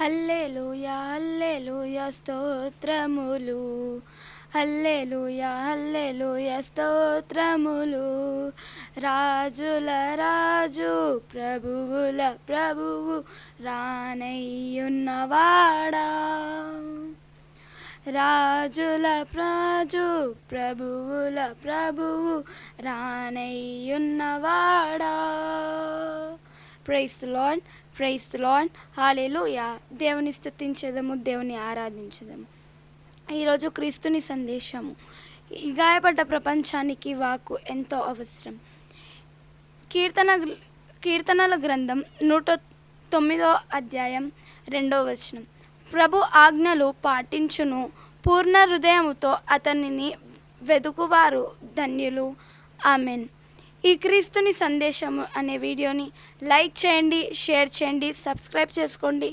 హల్లెలూయా హల్లెలూయా స్తోత్రములు, హల్లెలూయా హల్లెలూయా స్తోత్రములు. రాజుల రాజు ప్రభువుల ప్రభువు రానయ్యున్నవాడా, రాజుల రాజు ప్రభువుల ప్రభువు రానయ్యున్నవాడా. Praise the Lord, praise the Lord, హల్లెలూయా. దేవుని స్తుతించెదము, దేవుని ఆరాధించెదము. ఈరోజు క్రీస్తుని సందేశము. ఈ గాయపడ్డ ప్రపంచానికి వాక్కు ఎంతో అవసరం. కీర్తనల గ్రంథం 109వ అధ్యాయం 2వ వచనం. ప్రభు ఆజ్ఞలు పాటించును, పూర్ణ హృదయముతో అతనిని వెదుకువారు ధన్యులు. ఆమెన్. ఈ క్రీస్తుని సందేశము అనే వీడియోని లైక్ చేయండి, షేర్ చేయండి, సబ్స్క్రైబ్ చేసుకోండి.